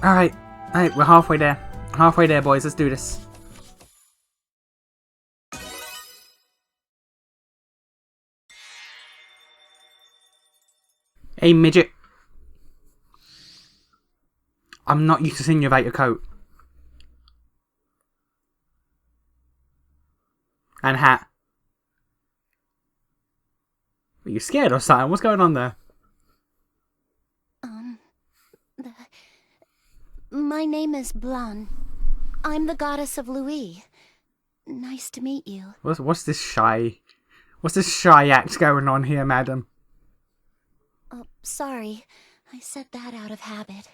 Alright. Alright, we're halfway there. Halfway there, boys. Let's do this. Hey, midget. I'm not used to seeing you without your coat. And hat. Are you scared or something? What's going on there? My name is Blanc. I'm the goddess of Louis. Nice to meet you. What's this shy act going on here, madam? Oh, sorry. I said that out of habit.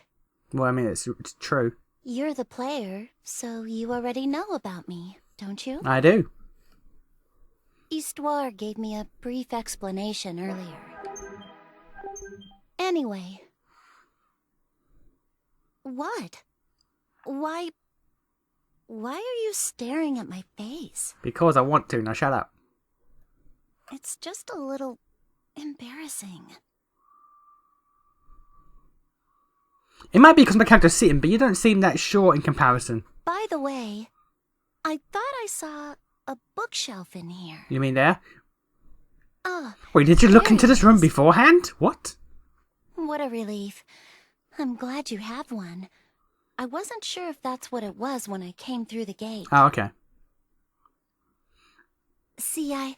Well, I mean, it's true. You're the player, so you already know about me, don't you? I do. IsNation gave me a brief explanation earlier. Anyway. What? Why are you staring at my face? Because I want to. Now shut up. It's just a little embarrassing. It might be because my character's sitting, but you don't seem that short in comparison. By the way, I thought I saw a bookshelf in here. You mean there? Oh. Wait, did you look into this room beforehand? What? What a relief. I'm glad you have one. I wasn't sure if that's what it was when I came through the gate. Oh, okay. See, I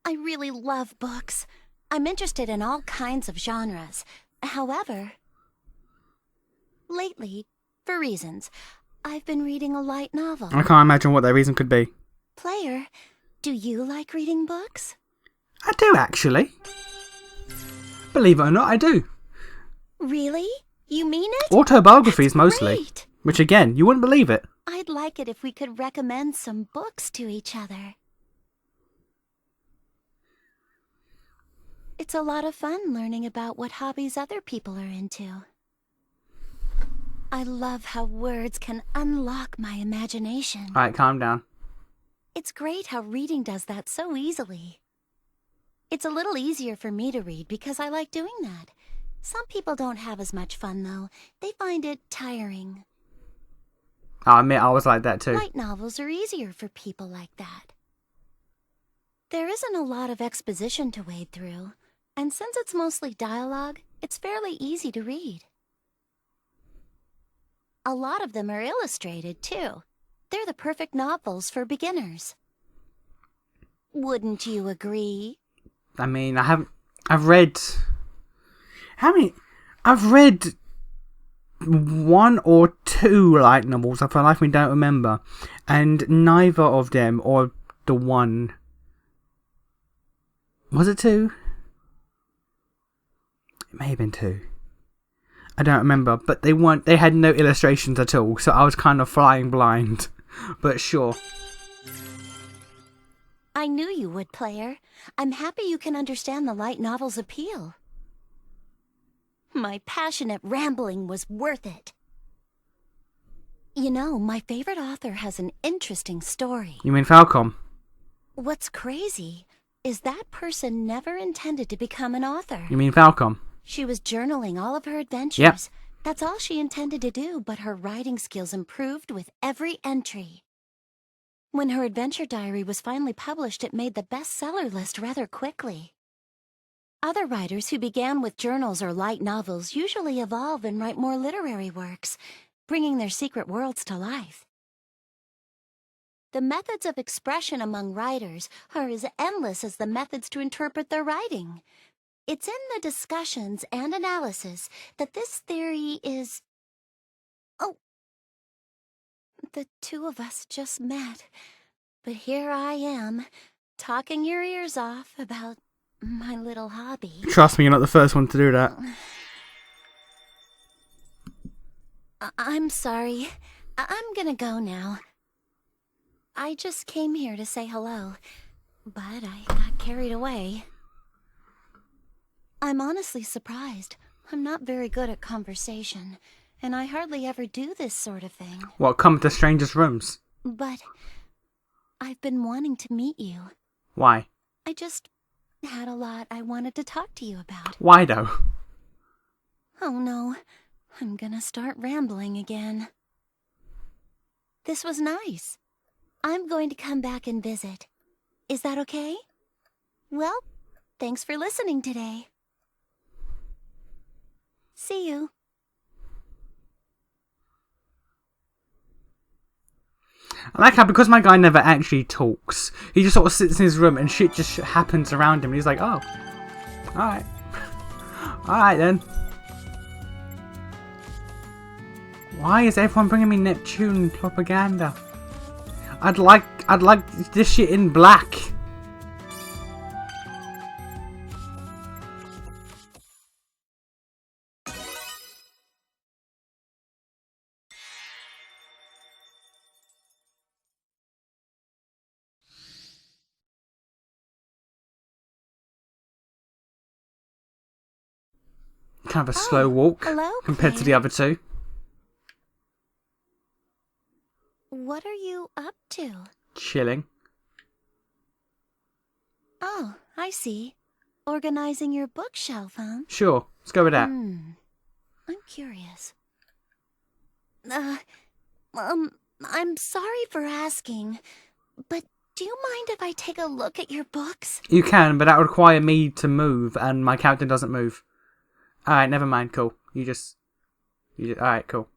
really love books. I'm interested in all kinds of genres. However, lately, for reasons, I've been reading a light novel. I can't imagine what that reason could be. Player, do you like reading books? I do, actually. Believe it or not, I do. Really? You mean it? Autobiographies, That's mostly. great. Which, again, you wouldn't believe it. I'd like it if we could recommend some books to each other. It's a lot of fun learning about what hobbies other people are into. I love how words can unlock my imagination. Alright, calm down. It's great how reading does that so easily. It's a little easier for me to read because I like doing that. Some people don't have as much fun, though. They find it tiring. I'll admit I was like that too. Light novels are easier for people like that. There isn't a lot of exposition to wade through, and since it's mostly dialogue, it's fairly easy to read. A lot of them are illustrated, too. They're the perfect novels for beginners. Wouldn't you agree? I mean, I've read... How many? I've read one or two light novels. I for life me don't remember, and neither of them, or the one, was it two? It may have been two. I don't remember, but they weren't. They had no illustrations at all, so I was kind of flying blind. But sure. I knew you would, player. I'm happy you can understand the light novel's appeal. My passionate rambling was worth it. You know, my favorite author has an interesting story. You mean Falcom? What's crazy is that person never intended to become an author. You mean Falcom? She was journaling all of her adventures. Yep. That's all she intended to do, but her writing skills improved with every entry. When her adventure diary was finally published, it made the bestseller list rather quickly. Other writers who began with journals or light novels usually evolve and write more literary works, bringing their secret worlds to life. The methods of expression among writers are as endless as the methods to interpret their writing. It's in the discussions and analysis that this theory is... Oh, the two of us just met, but here I am, talking your ears off about my little hobby. Trust me, you're not the first one to do that. I'm sorry. I'm gonna go now. I just came here to say hello, but I got carried away. I'm honestly surprised. I'm not very good at conversation, and I hardly ever do this sort of thing. What, come to strangers' rooms? But I've been wanting to meet you. Why? I just had a lot I wanted to talk to you about. Why though? Oh no, I'm gonna start rambling again. This was nice. I'm going to come back and visit. Is that okay? Well, thanks for listening today. See you. I like how, because my guy never actually talks, he just sort of sits in his room and shit just happens around him. And he's like, oh, alright. Alright then. Why is everyone bringing me Neptune propaganda? I'd like this shit in black. Kind of a slow walk compared to the other two. What are you up to? Chilling. Oh, I see. Organizing your bookshelf, huh? Sure, let's go with that. I'm curious. I'm sorry for asking, but do you mind if I take a look at your books? You can, but that would require me to move, and my character doesn't move. Alright, never mind, cool. You just alright, cool.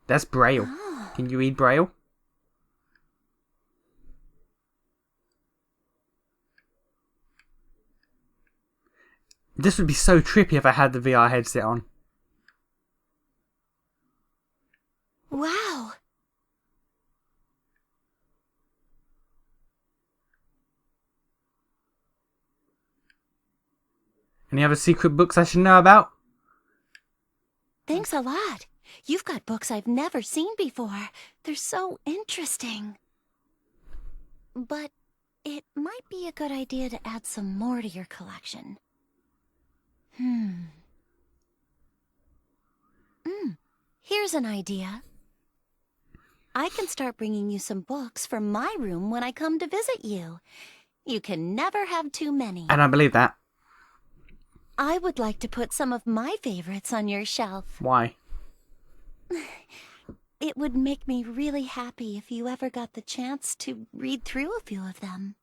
That's Braille. Oh. Can you read Braille? This would be so trippy if I had the VR headset on. Wow. Any other secret books I should know about? Thanks a lot. You've got books I've never seen before. They're so interesting. But it might be a good idea to add some more to your collection. Here's an idea. I can start bringing you some books from my room when I come to visit you. You can never have too many. I don't believe that. I would like to put some of my favorites on your shelf. Why? It would make me really happy if you ever got the chance to read through a few of them.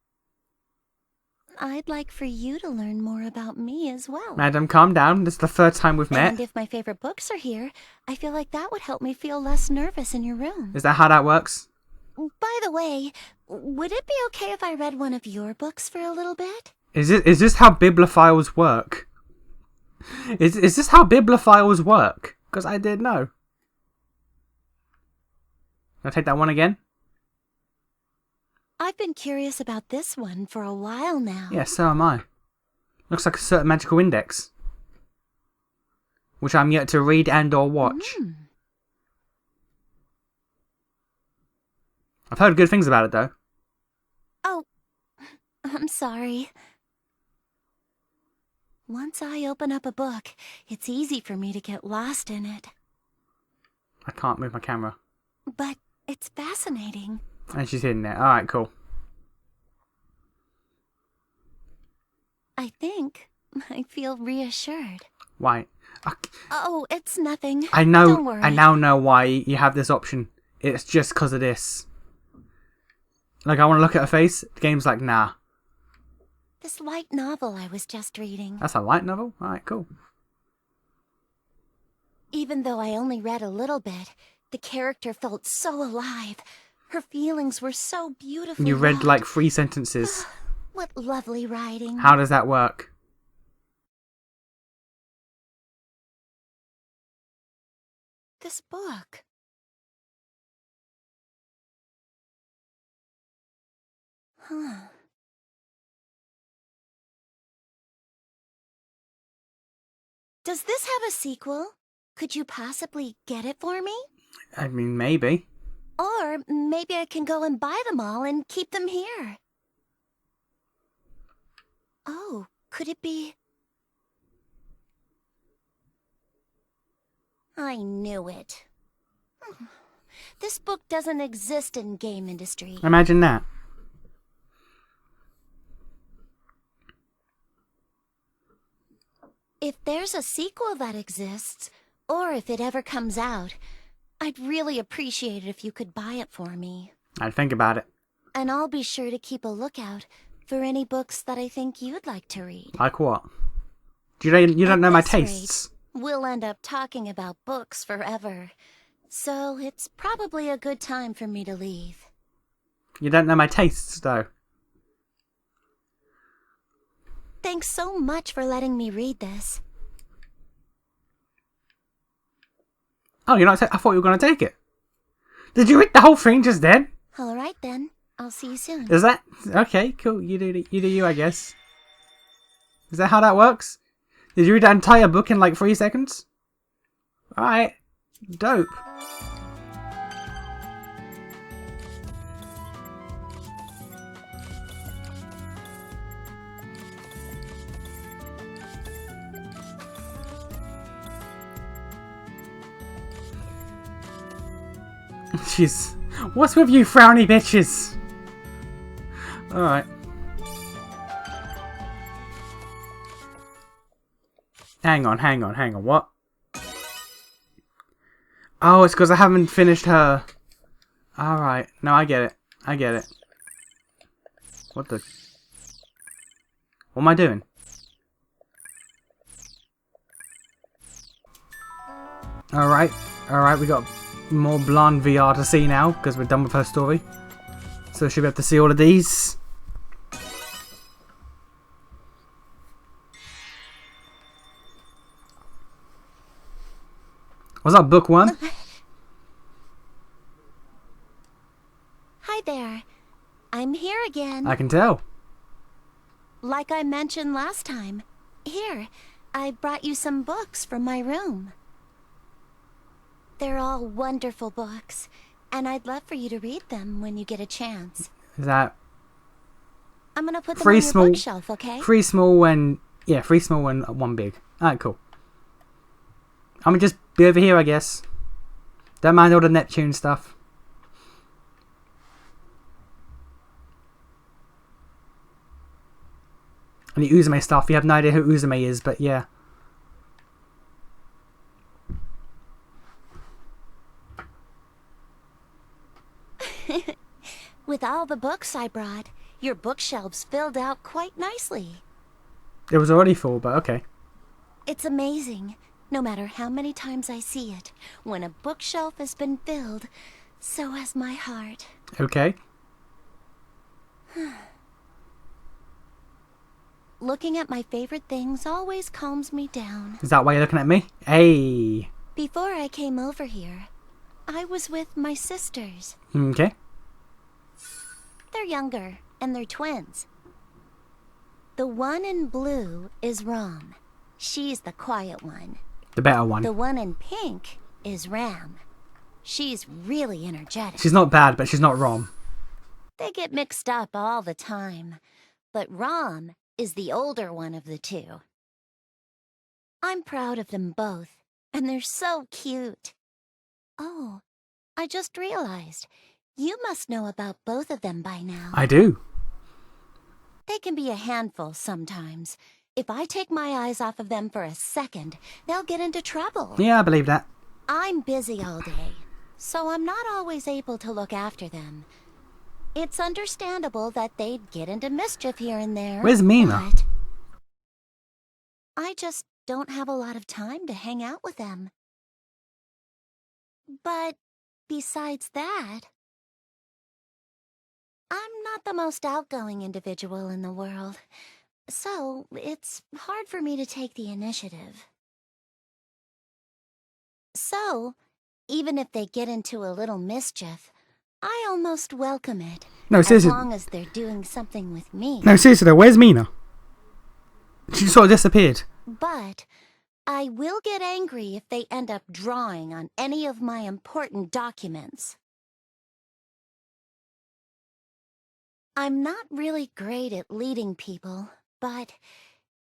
I'd like for you to learn more about me as well. Madam, calm down. This is the third time we've met. And if my favorite books are here, I feel like that would help me feel less nervous in your room. Is that how that works? By the way, would it be okay if I read one of your books for a little bit? Is this how bibliophiles work? Is this how bibliophiles work? Because I didn't know. Can I take that one again? I've been curious about this one for a while now. Yeah, so am I. Looks like a certain magical index, which I'm yet to read and or watch. I've heard good things about it, though. Oh, I'm sorry. Once I open up a book, it's easy for me to get lost in it. I can't move my camera. But it's fascinating. And she's hidden there. Alright, cool. I think I feel reassured. Why? Oh, it's nothing. I know. Don't worry. I now know why you have this option. It's just because of this. Like, I want to look at her face. The game's like, nah. This light novel I was just reading. That's a light novel? Alright, cool. Even though I only read a little bit, the character felt so alive. Her feelings were so beautiful. You read like 3 sentences. What lovely writing. How does that work? This book. Huh. Does this have a sequel? Could you possibly get it for me? I mean, maybe. Or maybe I can go and buy them all and keep them here. Oh, could it be... I knew it. This book doesn't exist in game industry. Imagine that. If there's a sequel that exists, or if it ever comes out, I'd really appreciate it if you could buy it for me. I'd think about it. And I'll be sure to keep a lookout for any books that I think you'd like to read. Like what? You don't know my At this rate, tastes. we'll end up talking about books forever. So it's probably a good time for me to leave. You don't know my tastes, though. Thanks so much for letting me read this. Oh, you're not. I thought you were going to take it. Did you read the whole thing just then? All right then. I'll see you soon. Is that okay? Cool. You do you, I guess. Is that how that works? Did you read that entire book in like 3 seconds? All right. Dope. Jeez. What's with you frowny bitches? Alright. Hang on. What? Oh, it's because I haven't finished her. Alright. No, I get it. What the... What am I doing? Alright, we got more Blanc VR to see now, because we're done with her story. So we should be able to see all of these. Was that book 1? Hi there. I'm here again. I can tell. Like I mentioned last time. Here, I brought you some books from my room. They're all wonderful books, and I'd love for you to read them when you get a chance. Is that... I'm gonna put them on your bookshelf, okay? 3 small and... Yeah, 3 small and 1 big. Alright, cool. I'm gonna just be over here, I guess. Don't mind all the Neptune stuff. And the Uzume stuff. You have no idea who Uzume is, but yeah. With all the books I brought, your bookshelves filled out quite nicely. It was already full, but okay. It's amazing. No matter how many times I see it, when a bookshelf has been filled, so has my heart. Okay. Looking at my favorite things always calms me down. Is that why you're looking at me? Hey. Before I came over here, I was with my sisters. Okay. They're younger, and they're twins. The one in blue is Rom. She's the quiet one. The better one. The one in pink is Ram. She's really energetic. She's not bad, but she's not Rom. They get mixed up all the time. But Rom is the older one of the two. I'm proud of them both, and they're so cute. Oh, I just realized. You must know about both of them by now. I do. They can be a handful sometimes. If I take my eyes off of them for a second, they'll get into trouble. Yeah, I believe that. I'm busy all day, so I'm not always able to look after them. It's understandable that they'd get into mischief here and there. Where's Mina? But I just don't have a lot of time to hang out with them. But besides that, I'm not the most outgoing individual in the world, so it's hard for me to take the initiative. So, even if they get into a little mischief, I almost welcome it. No, seriously. As long as they're doing something with me. No, seriously though, where's Mina? She sort of disappeared. But I will get angry if they end up drawing on any of my important documents. I'm not really great at leading people, but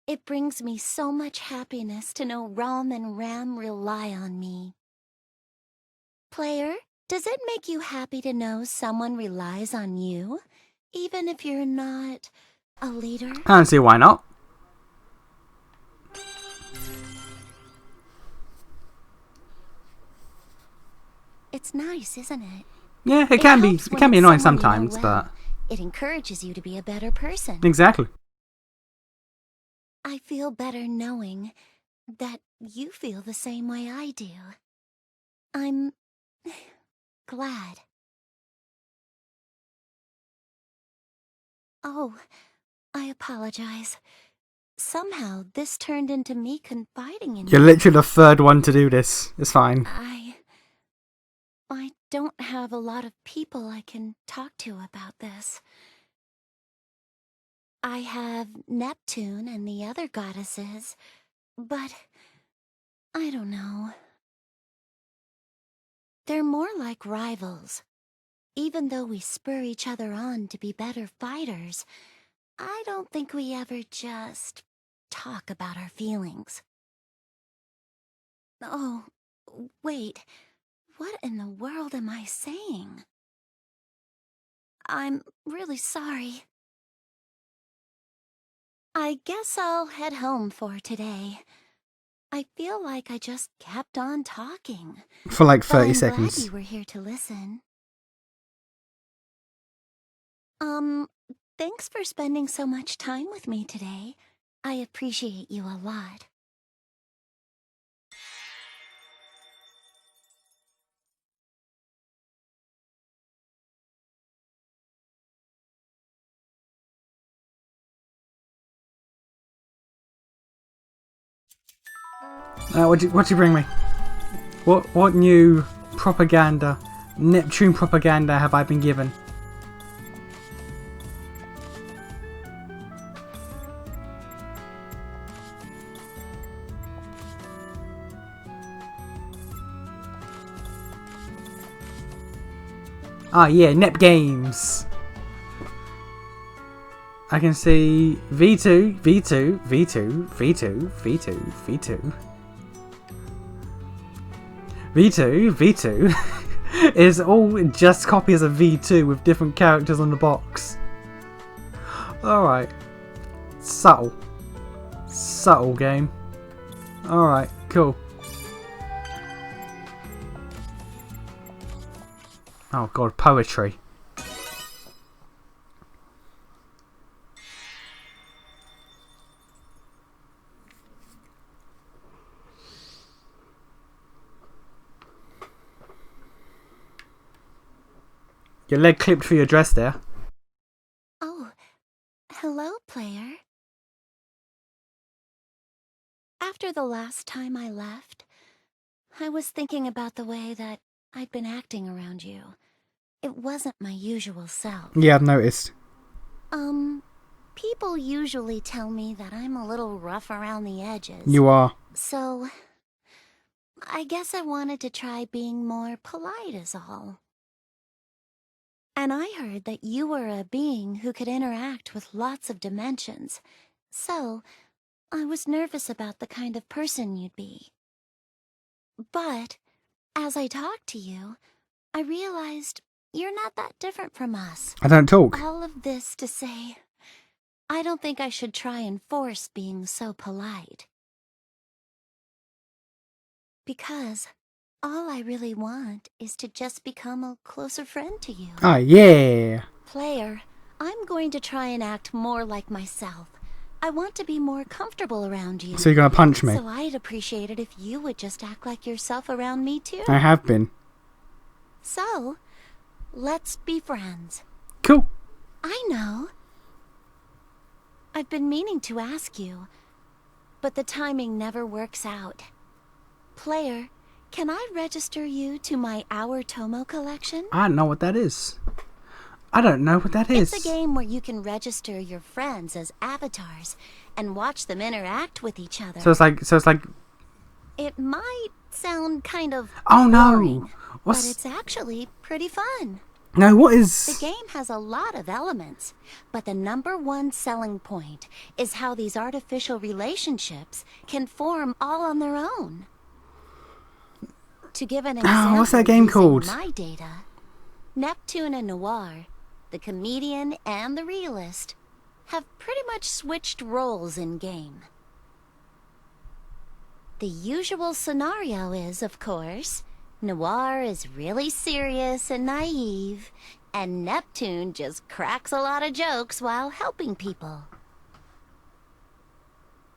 it brings me so much happiness to know Rom and Ram rely on me. Player, does it make you happy to know someone relies on you, even if you're not a leader? I don't see why not. It's nice, isn't it? Yeah, it can be annoying sometimes, well. but It encourages you to be a better person. exactly. I feel better knowing that you feel the same way I do. I'm glad. Oh, I apologize. Somehow this turned into me confiding in you. You're literally the third one to do this. It's fine. I don't have a lot of people I can talk to about this. I have Neptune and the other goddesses, but I don't know. They're more like rivals. Even though we spur each other on to be better fighters, I don't think we ever just talk about our feelings. Oh, wait. What in the world am I saying? I'm really sorry. I guess I'll head home for today. I feel like I just kept on talking. For like But 30 I'm seconds. glad you were here to listen. Thanks for spending so much time with me today. I appreciate you a lot. What'd you bring me? What new propaganda, Neptune propaganda have I been given? Ah, yeah, Nep Games. I can see V2, V2, V2, V2, V2, V2. V2, V2 is all just copies of V2 with different characters on the box. Alright. Subtle. Subtle game. Alright, cool. Oh god, poetry. Your leg clipped for your dress there. Oh, hello, player. After the last time I left, I was thinking about the way that I'd been acting around you. It wasn't my usual self. Yeah, I've noticed. People usually tell me that I'm a little rough around the edges. You are. So, I guess I wanted to try being more polite is all. And I heard that you were a being who could interact with lots of dimensions. So, I was nervous about the kind of person you'd be. But, as I talked to you, I realized you're not that different from us. I don't talk. All of this to say, I don't think I should try and force being so polite. Because all I really want is to just become a closer friend to you. Ah, yeah. Player, I'm going to try and act more like myself. I want to be more comfortable around you. So you're gonna punch me? So I'd appreciate it if you would just act like yourself around me too. I have been. So, let's be friends. Cool. I know. I've been meaning to ask you, but the timing never works out. Player, can I register you to my Our Tomo collection? I don't know what that is. I don't know what that is. It's a game where you can register your friends as avatars and watch them interact with each other. So it's like. It might sound kind of Oh boring, no! but it's actually pretty fun. No, what is? The game has a lot of elements, but the #1 selling point is how these artificial relationships can form all on their own. To give an example, what's that game called? My data, Neptune and Noir, the comedian and the realist, have pretty much switched roles in-game. The usual scenario is, of course, Noir is really serious and naive, and Neptune just cracks a lot of jokes while helping people.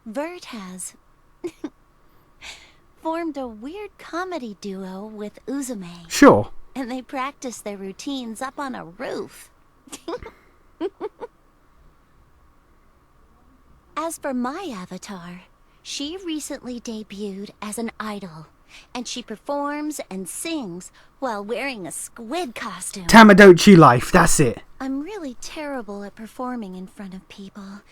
VIIR has formed a weird comedy duo with Uzume. Sure. And they practice their routines up on a roof. As for my avatar, she recently debuted as an idol, and she performs and sings while wearing a squid costume. Tamagotchi life, that's it. I'm really terrible at performing in front of people,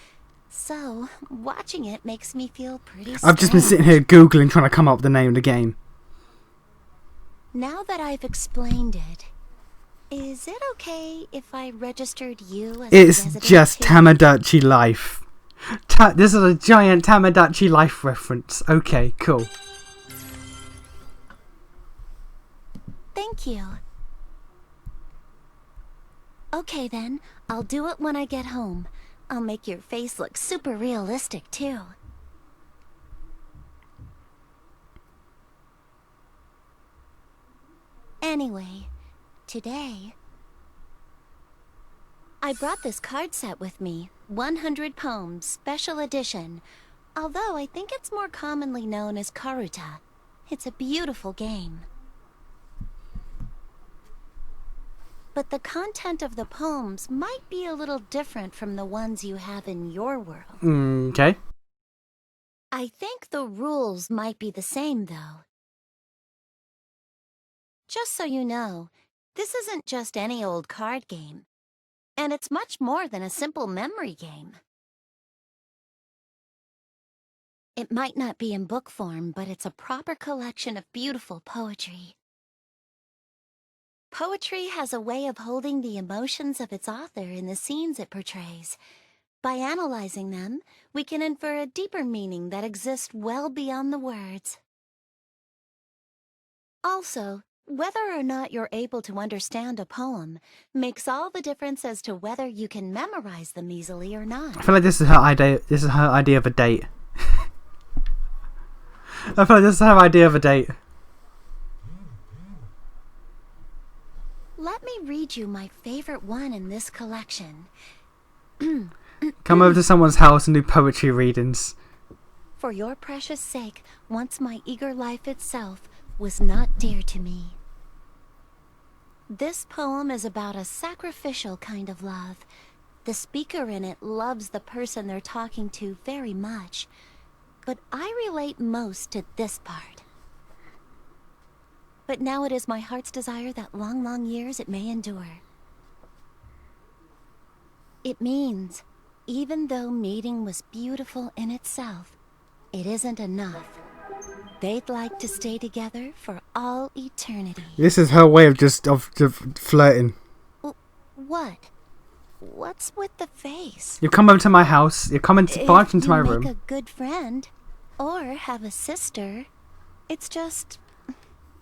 so watching it makes me feel pretty strange. I've just been sitting here Googling trying to come up with the name of the game. Now that I've explained it, is it okay if I registered you as It's a resident just too? Tamagotchi life. This is a giant Tamagotchi life reference. Okay, cool. Thank you. Okay then, I'll do it when I get home. I'll make your face look super realistic too. Anyway, today I brought this card set with me, 100 Poems, Special Edition, although I think it's more commonly known as Karuta. It's a beautiful game. But the content of the poems might be a little different from the ones you have in your world. Okay. I think the rules might be the same, though. Just so you know, this isn't just any old card game. And it's much more than a simple memory game. It might not be in book form, but it's a proper collection of beautiful poetry. Poetry has a way of holding the emotions of its author in the scenes it portrays. By analyzing them, we can infer a deeper meaning that exists well beyond the words. Also, whether or not you're able to understand a poem makes all the difference as to whether you can memorize them easily or not. I feel like this is her idea. This is her idea of a date. I feel like this is her idea of a date. Let me read you my favorite one in this collection. Come over to someone's house and do poetry readings. For your precious sake, once my eager life itself was not dear to me. This poem is about a sacrificial kind of love. The speaker in it loves the person they're talking to very much, but I relate most to this part. But now it is my heart's desire that long, long years it may endure. It means, even though meeting was beautiful in itself, it isn't enough. They'd like to stay together for all eternity. This is her way of just flirting. What? What's with the face? You come over to my house. You come into barge into my room. If you make a good friend, or have a sister, it's just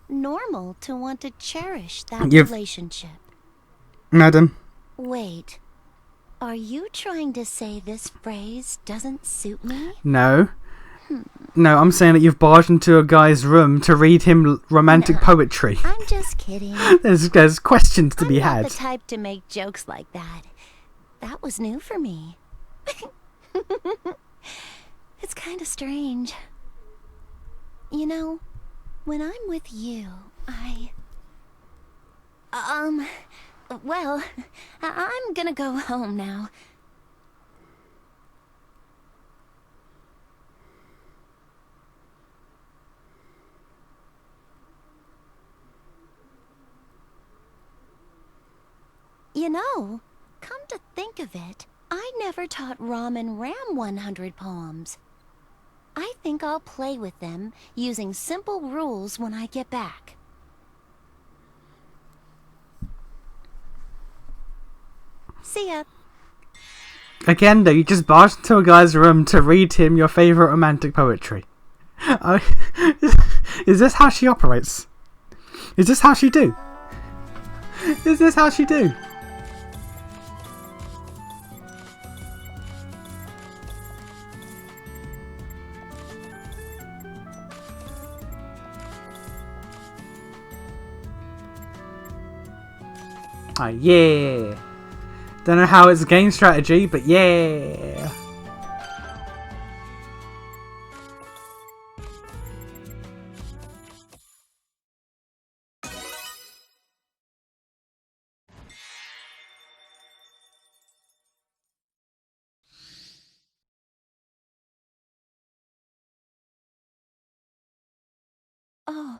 normal to want to cherish that relationship. Madam. Wait. Are you trying to say this phrase doesn't suit me? No. No, I'm saying that you've barged into a guy's room to read him romantic poetry. I'm just kidding. There's questions to be had. I'm not the type to make jokes like that. That was new for me. It's kind of strange. You know, when I'm with you, well, I'm gonna go home now. You know, come to think of it, I never taught Ram and Ram 100 poems. I think I'll play with them using simple rules when I get back. See ya. Again, though, you just barged into a guy's room to read him your favourite romantic poetry. Is this how she operates? Is this how she do? Is this how she do? Oh, yeah. Don't know how it's game strategy, but yeah. Oh,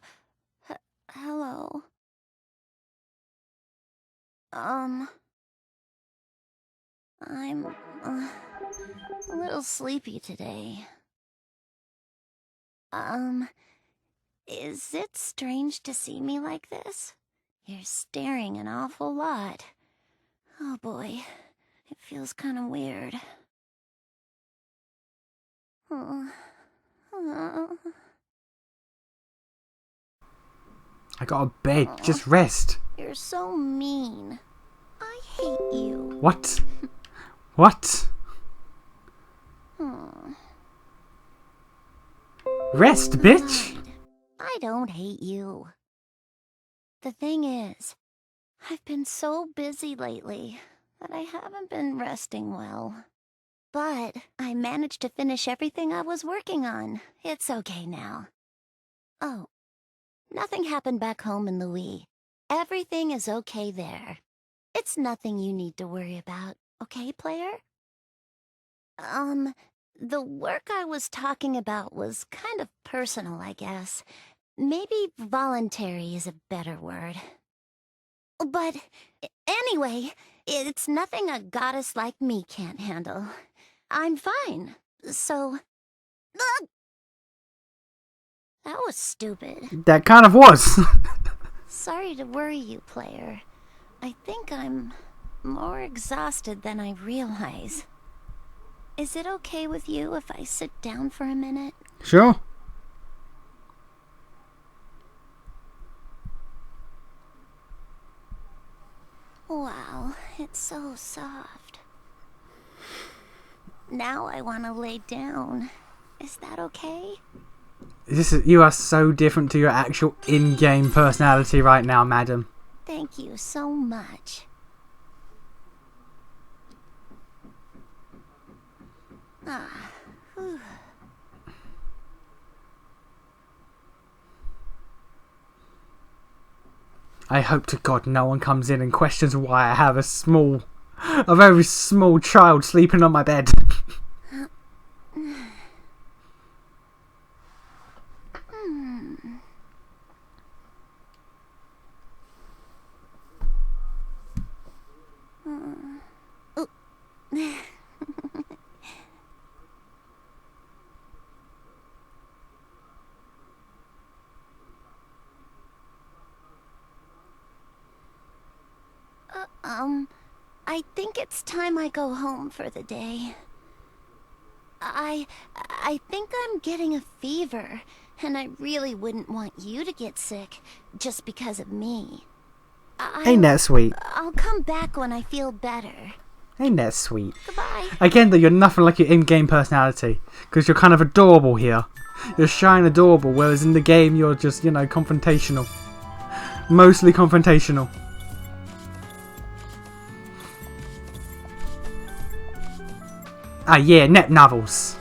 hello. I'm a little sleepy today. Is it strange to see me like this? You're staring an awful lot. Oh boy, it feels kind of weird. I got a bed. Just rest. You're so mean. I hate you. What? What? Rest, bitch. I don't hate you. The thing is, I've been so busy lately that I haven't been resting well. But I managed to finish everything I was working on. It's okay now. Oh, nothing happened back home in Louis. Everything is okay there. It's nothing you need to worry about, okay, player? The work I was talking about was kind of personal, I guess. Maybe voluntary is a better word. But anyway, it's nothing a goddess like me can't handle. I'm fine, so... That was stupid. That kind of was. Sorry to worry you, player. I think I'm more exhausted than I realize. Is it okay with you if I sit down for a minute? Sure. Wow, it's so soft. Now I want to lay down. Is that okay? You are so different to your actual in-game personality right now, madam. Thank you so much. Whew. I hope to God no one comes in and questions why I have a very small child sleeping on my bed. I think it's time I go home for the day. I think I'm getting a fever, and I really wouldn't want you to get sick just because of me. Ain't that sweet? I'll come back when I feel better. Ain't that sweet? Goodbye. Again, though, you're nothing like your in-game personality, because you're kind of adorable here. You're shy and adorable, whereas in the game you're just, confrontational. Mostly confrontational. Ah, yeah, net novels.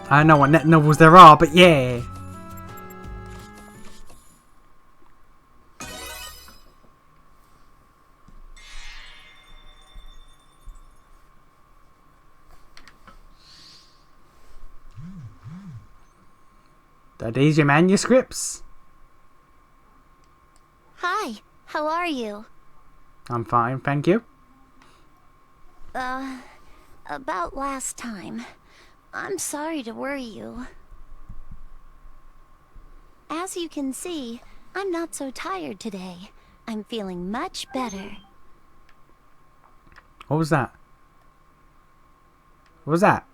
I don't know what net novels there are, but yeah. Are these your manuscripts? Hi, how are you? I'm fine, thank you. About last time. I'm sorry to worry you. As you can see, I'm not so tired today. I'm feeling much better. What was that? What was that?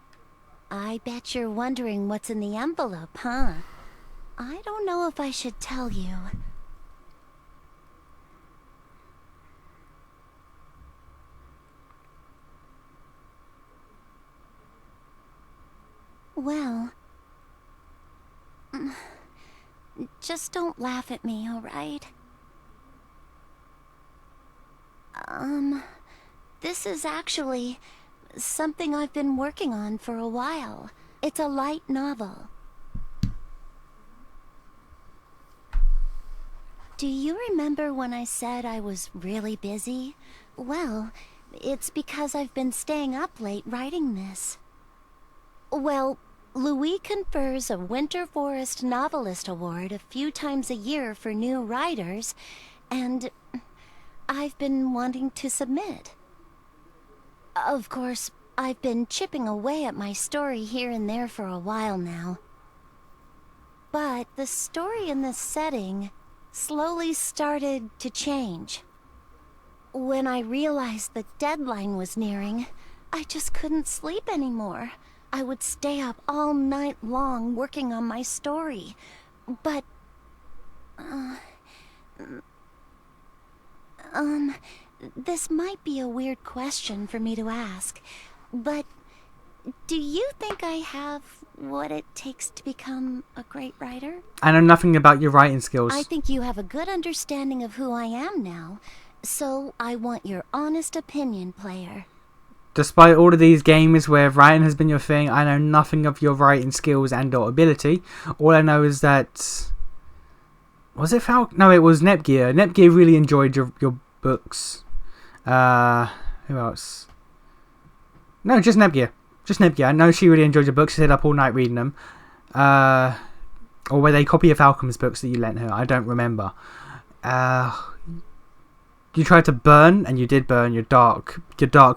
I bet you're wondering what's in the envelope, huh? I don't know if I should tell you. Well... just don't laugh at me, alright? This is actually something I've been working on for a while. It's a light novel. Do you remember when I said I was really busy? Well, it's because I've been staying up late writing this. Well, Louis confers a Winter Forest Novelist Award a few times a year for new writers, and I've been wanting to submit. Of course, I've been chipping away at my story here and there for a while now. But the story in this setting slowly started to change. When I realized the deadline was nearing, I just couldn't sleep anymore. I would stay up all night long working on my story. But... this might be a weird question for me to ask, but do you think I have what it takes to become a great writer? I know nothing about your writing skills. I think you have a good understanding of who I am now, so I want your honest opinion, player. Despite all of these games where writing has been your thing, I know nothing of your writing skills and or ability. All I know is that... Was it Falcon? No, it was Nepgear. Nepgear really enjoyed your books. Who else? No, just Nepgear. Just Nepgear. I know she really enjoyed your books. She stayed up all night reading them. Or were they copy of Falcon's books that you lent her? I don't remember. You tried to burn, and you did burn your dark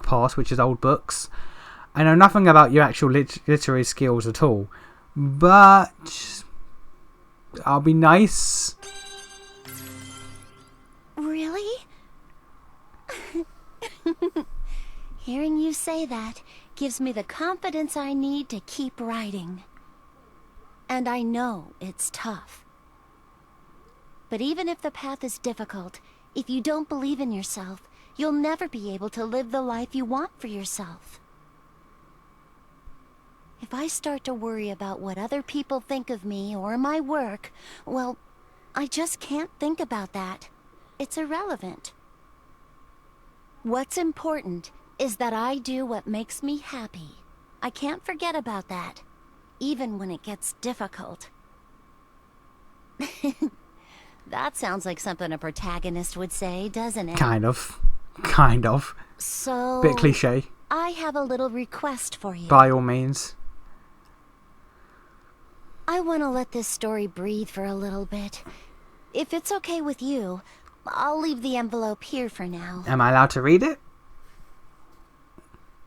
past, which is old books. I know nothing about your actual literary skills at all, but I'll be nice. Really? Hearing you say that gives me the confidence I need to keep writing. And I know it's tough. But even if the path is difficult, if you don't believe in yourself, you'll never be able to live the life you want for yourself. If I start to worry about what other people think of me or my work, well, I just can't think about that. It's irrelevant. What's important is that I do what makes me happy. I can't forget about that, even when it gets difficult. That sounds like something a protagonist would say, doesn't it? Kind of. So... Bit cliche. I have a little request for you. By all means. I want to let this story breathe for a little bit. If it's okay with you, I'll leave the envelope here for now. Am I allowed to read it?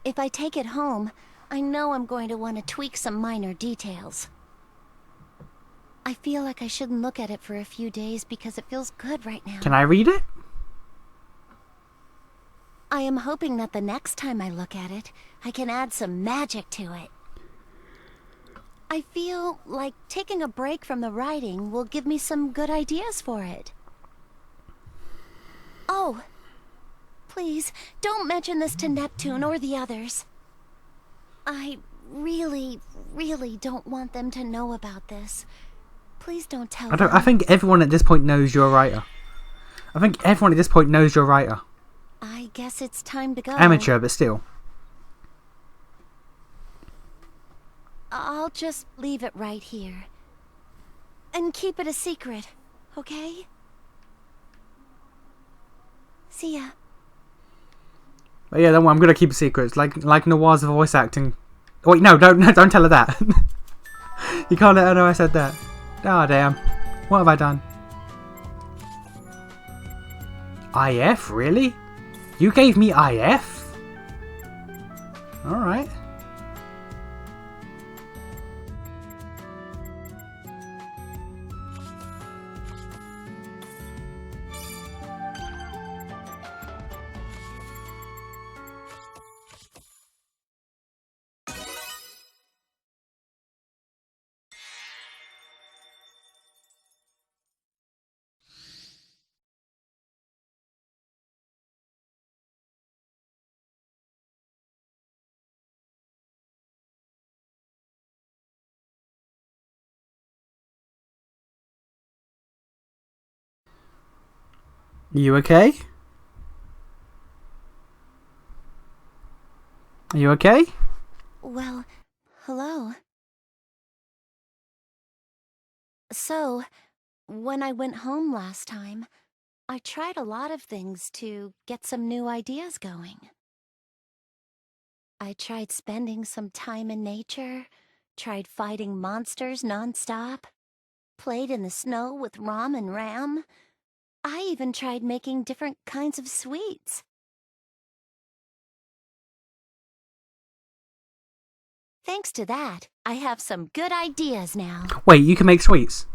If I take it home, I know I'm going to want to tweak some minor details. I feel like I shouldn't look at it for a few days because it feels good right now. Can I read it? I am hoping that the next time I look at it, I can add some magic to it. I feel like taking a break from the writing will give me some good ideas for it. Oh, please, don't mention this to Neptune or the others. I really don't want them to know about this. Please don't tell them. I think everyone at this point knows you're a writer. I guess it's time to go. Amateur, but still. I'll just leave it right here. And keep it a secret, okay? See ya. But yeah, don't worry, I'm gonna keep it secret. It's like Noir's voice acting. Oh, wait, no, don't tell her that. You can't let her know I said that. Ah, damn. What have I done? IF? Really? You gave me IF? Alright. You okay? Are you okay? Well, hello. So, when I went home last time, I tried a lot of things to get some new ideas going. I tried spending some time in nature, tried fighting monsters nonstop, played in the snow with Rom and Ram. I even tried making different kinds of sweets. Thanks to that, I have some good ideas now. Wait, you can make sweets?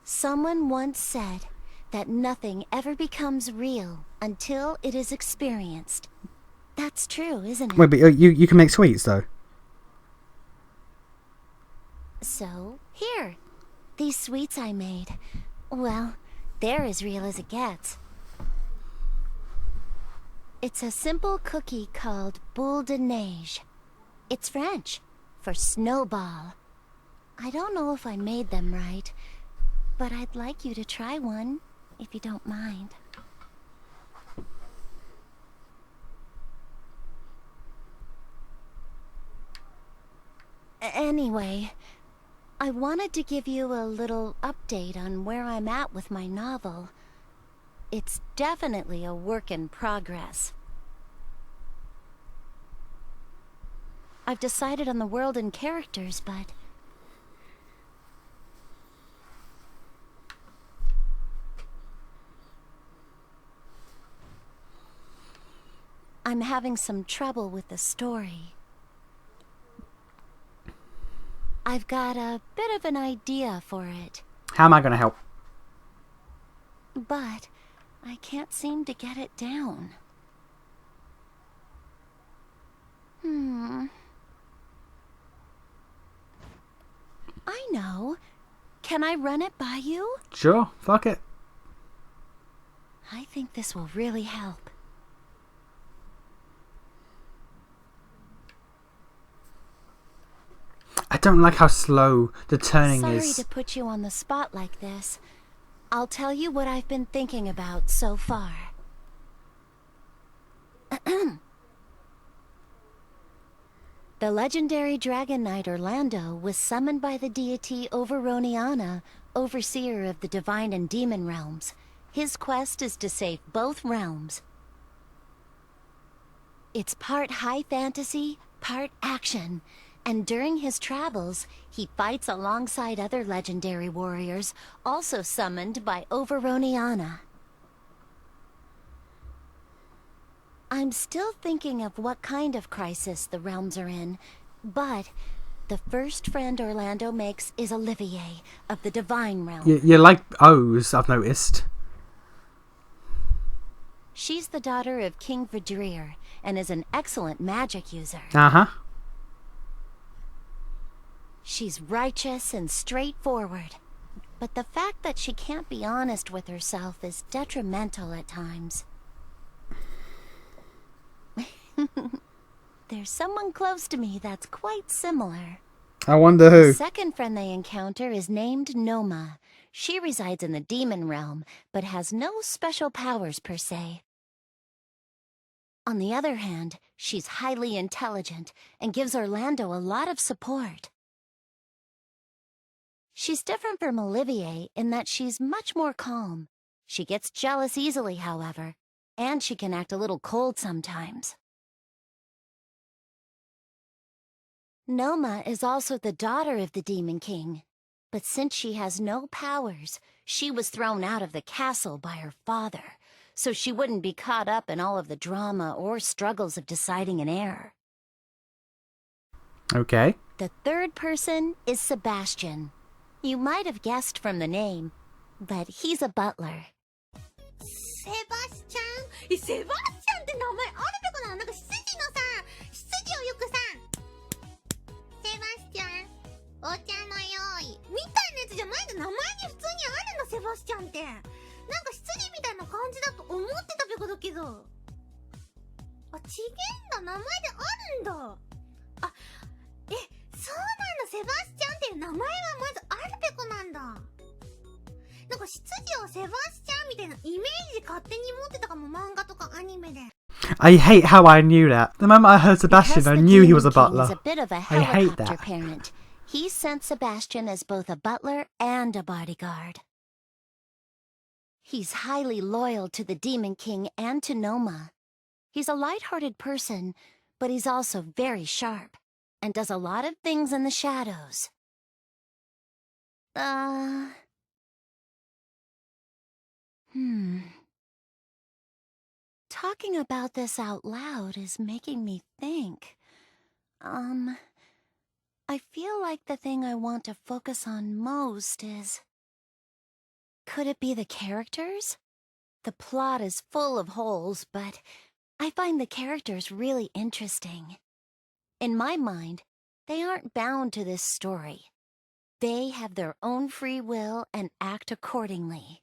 Someone once said that nothing ever becomes real until it is experienced. That's true, isn't it? Wait, but you can make sweets, though? So, here. These sweets I made. Well, they're as real as it gets. It's a simple cookie called boule de neige. It's French for snowball. I don't know if I made them right, but I'd like you to try one, if you don't mind. Anyway, I wanted to give you a little update on where I'm at with my novel. It's definitely a work in progress. I've decided on the world and characters, but I'm having some trouble with the story. I've got a bit of an idea for it. How am I going to help? But I can't seem to get it down. I know. Can I run it by you? Sure, fuck it. I think this will really help. I don't like how slow the turning is. Sorry to put you on the spot like this. I'll tell you what I've been thinking about so far. The legendary Dragon Knight Orlando was summoned by the deity Overoniana, overseer of the divine and demon realms. His quest is to save both realms. It's part high fantasy, part action, and during his travels, he fights alongside other legendary warriors, also summoned by Overoniana. I'm still thinking of what kind of crisis the realms are in, but the first friend Orlando makes is Olivier of the Divine Realm. You like O's, I've noticed. She's the daughter of King Vidrir and is an excellent magic user. Uh-huh. She's righteous and straightforward, but the fact that she can't be honest with herself is detrimental at times. There's someone close to me that's quite similar. I wonder who. The second friend they encounter is named Noma. She resides in the demon realm, but has no special powers per se. On the other hand, she's highly intelligent and gives Orlando a lot of support. She's different from Olivier in that she's much more calm. She gets jealous easily, however, and she can act a little cold sometimes. Noma is also the daughter of the Demon King, but since she has no powers, she was thrown out of the castle by her father, so she wouldn't be caught up in all of the drama or struggles of deciding an heir. Okay. The third person is Sebastian. You might have guessed from the name, but he's a butler. セバスチャンセバスチャンって名前あるべこな。なんか執事のさ、執事をよくさ、セバスチャンお茶の用意みたいなやつじゃないんだ。名前に普通にあるの。セバスチャンってなんか執事みたいな感じだと思ってたべこだけど、あ、ちげんだ。名前であるんだ。あ、そうなんだ。セバスチャンっていう名前はまずあるべこなんだ。なんか執事をセバスチャンみたいなイメージ勝手に持ってたかも、漫画とかアニメで。I hate how I knew that. The moment I heard Sebastian, Because I the knew he was a Demon King butler. is a bit of a I hate helicopter that. parent. He sent Sebastian as both a butler and a bodyguard. He's highly loyal to the Demon King and to Noma. He's a light-hearted person, but he's also very sharp and does a lot of things in the shadows. Talking about this out loud is making me think. I feel like the thing I want to focus on most is... Could it be the characters? The plot is full of holes, but I find the characters really interesting. In my mind, they aren't bound to this story. They have their own free will and act accordingly.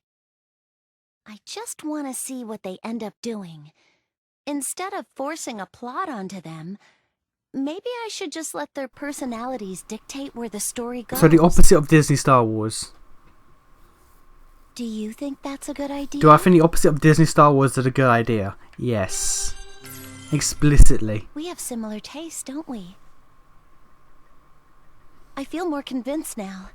I just want to see what they end up doing. Instead of forcing a plot onto them, maybe I should just let their personalities dictate where the story goes. So the opposite of Disney Star Wars. Do you think that's a good idea? Do I think the opposite of Disney Star Wars is a good idea? Yes. Explicitly. We have similar tastes, don't we? I feel more convinced now.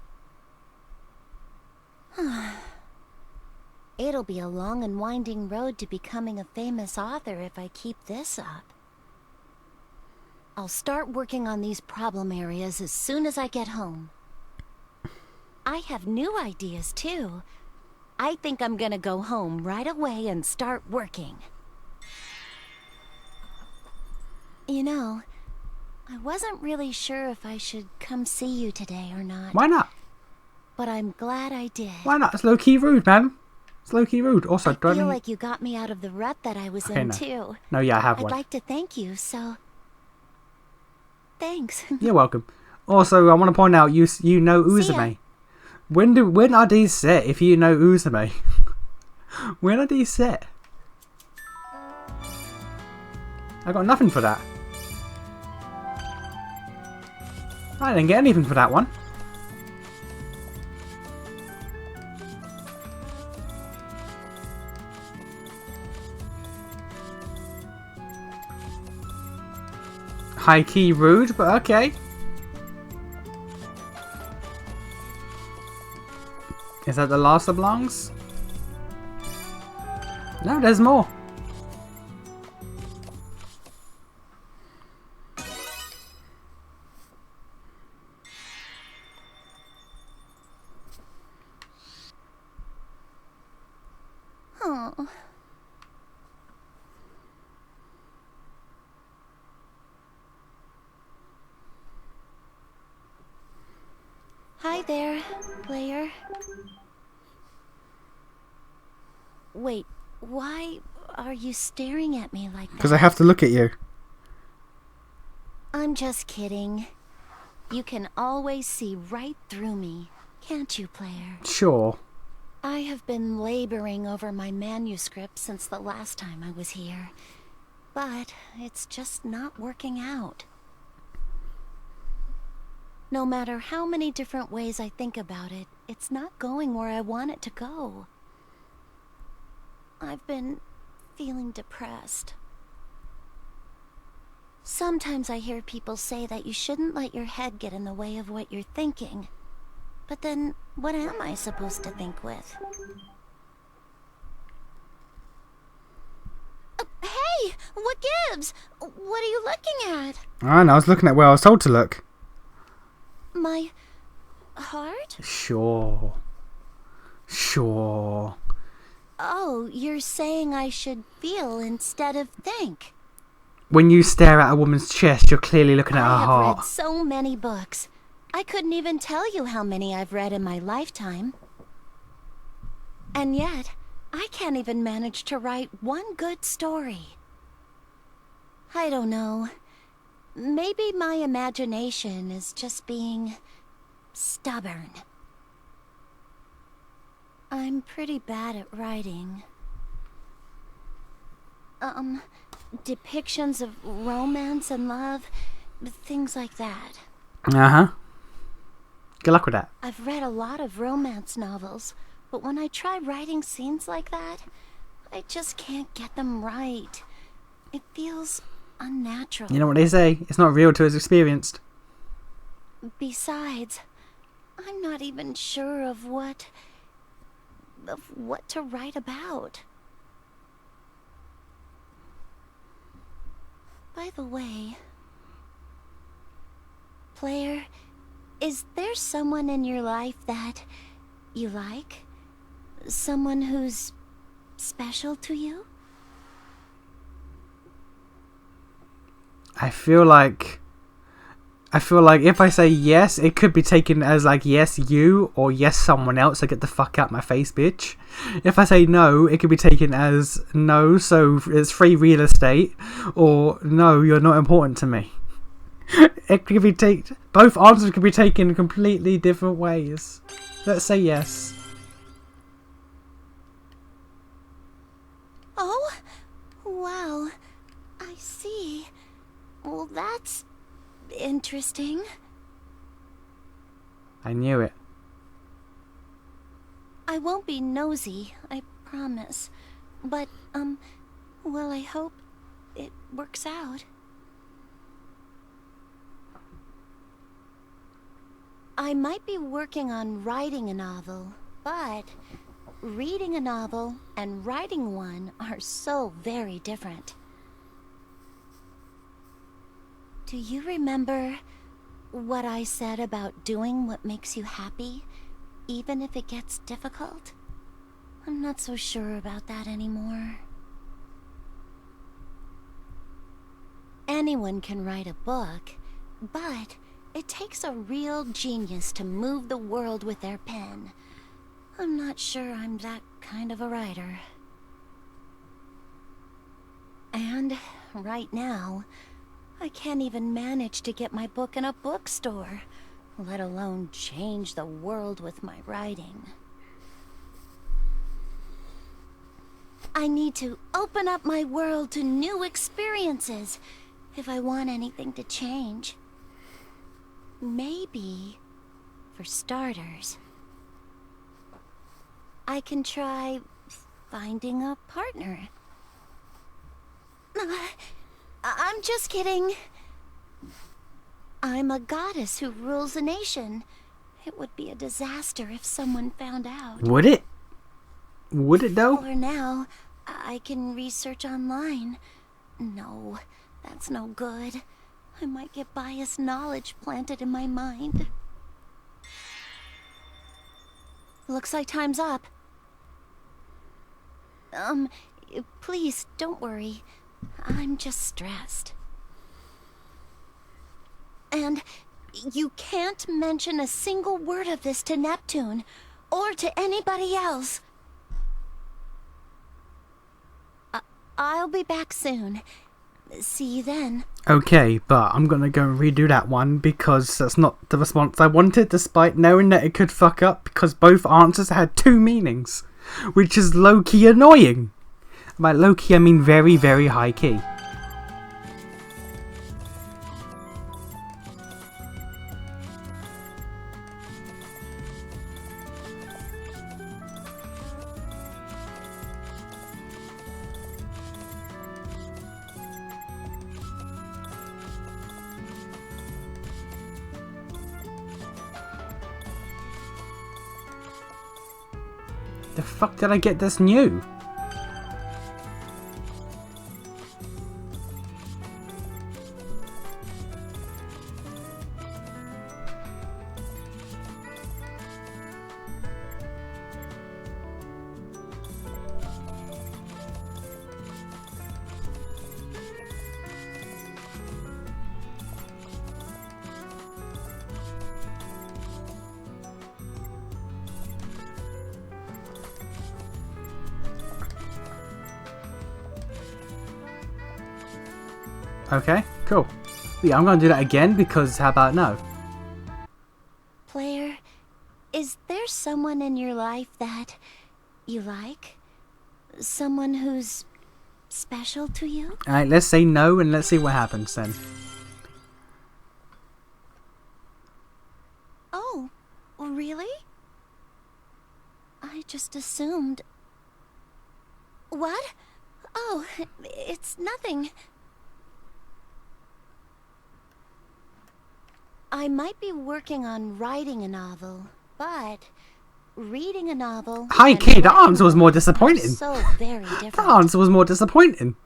It'll be a long and winding road to becoming a famous author if I keep this up. I'll start working on these problem areas as soon as I get home. I have new ideas, too. I think I'm gonna go home right away and start working. You know, I wasn't really sure if I should come see you today or not. Why not? But I'm glad I did. Why not? It's low-key rude, man. It's low-key rude. Also, I feel like you got me out of the rut that I was in, too. No, yeah, I have I'd one. like to thank you, so... Thanks. You're welcome. Also, I want to point out, you know Uzume. When are these set, if you know Uzume? When are these set? I got nothing for that. I didn't get anything for that one. High-key rude, but okay. Is that the last of Blancs? No, there's more. Oh. Hi there, player. Wait, why are you staring at me like that? Because I have to look at you. I'm just kidding. You can always see right through me, can't you, player? Sure. I have been laboring over my manuscript since the last time I was here, but it's just not working out. No matter how many different ways I think about it, it's not going where I want it to go. I've been feeling depressed. Sometimes I hear people say that you shouldn't let your head get in the way of what you're thinking. But then, what am I supposed to think with? Hey! What gives? What are you looking at? I know, I was looking at where I was told to look. My... heart? Sure. Sure. Oh, you're saying I should feel instead of think. When you stare at a woman's chest, you're clearly looking at her I have heart. read so many books. I couldn't even tell you how many I've read in my lifetime. And yet, I can't even manage to write one good story. I don't know. Maybe my imagination is just being stubborn. I'm pretty bad at writing. Depictions of romance and love, things like that. Uh-huh. Good luck with that. I've read a lot of romance novels, but when I try writing scenes like that, I just can't get them right. It feels unnatural. You know what they say? It's not real till it's experienced. Besides, I'm not even sure of what to write about. By the way, player, is there someone in your life that you like? Someone who's special to you? I feel like if I say yes, it could be taken as like yes you or yes someone else, so get the fuck out my face, bitch. If I say no, it could be taken as no, so it's free real estate, or no, you're not important to me. It could be both answers could be taken in completely different ways. Let's say yes. Oh, wow. I see. Well, that's interesting. I knew it. I won't be nosy, I promise. But, well, I hope it works out. I might be working on writing a novel, but reading a novel and writing one are so very different. Do you remember what I said about doing what makes you happy, even if it gets difficult? I'm not so sure about that anymore. Anyone can write a book, but it takes a real genius to move the world with their pen. I'm not sure I'm that kind of a writer. And right now, I can't even manage to get my book in a bookstore, let alone change the world with my writing. I need to open up my world to new experiences if I want anything to change. Maybe, for starters, I can try finding a partner. I'm just kidding. I'm a goddess who rules a nation. It would be a disaster if someone found out. Would it? Would it though? For now, I can research online. No, that's no good. I might get biased knowledge planted in my mind. Looks like time's up. Please, don't worry. I'm just stressed. And you can't mention a single word of this to Neptune, or to anybody else. I'll be back soon. See you then. Okay, but I'm gonna go and redo that one because that's not the response I wanted, despite knowing that it could fuck up because both answers had two meanings, which is low-key annoying. By low-key, I mean very, very high-key. The fuck did I get this new? Okay, cool. Yeah, I'm gonna do that again because how about no? Player, is there someone in your life that you like? Someone who's special to you? Alright, let's say no and let's see what happens then. Oh, really? I just assumed... What? Oh, it's nothing. I might be working on writing a novel, but reading a novel. Hi, kid. That answer was more disappointing. So very different. That answer was more disappointing.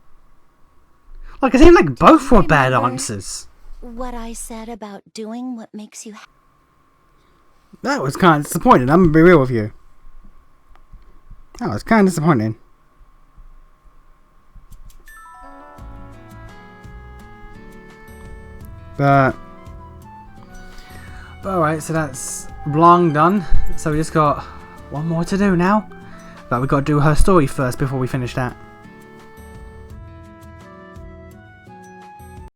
Like, it seemed like both were bad answers. What I said about doing what makes you happy. That was kind of disappointing. I'm gonna be real with you. That was kind of disappointing. But alright, so that's Blanc done. So we just got one more to do now. But we've got to do her story first before we finish that.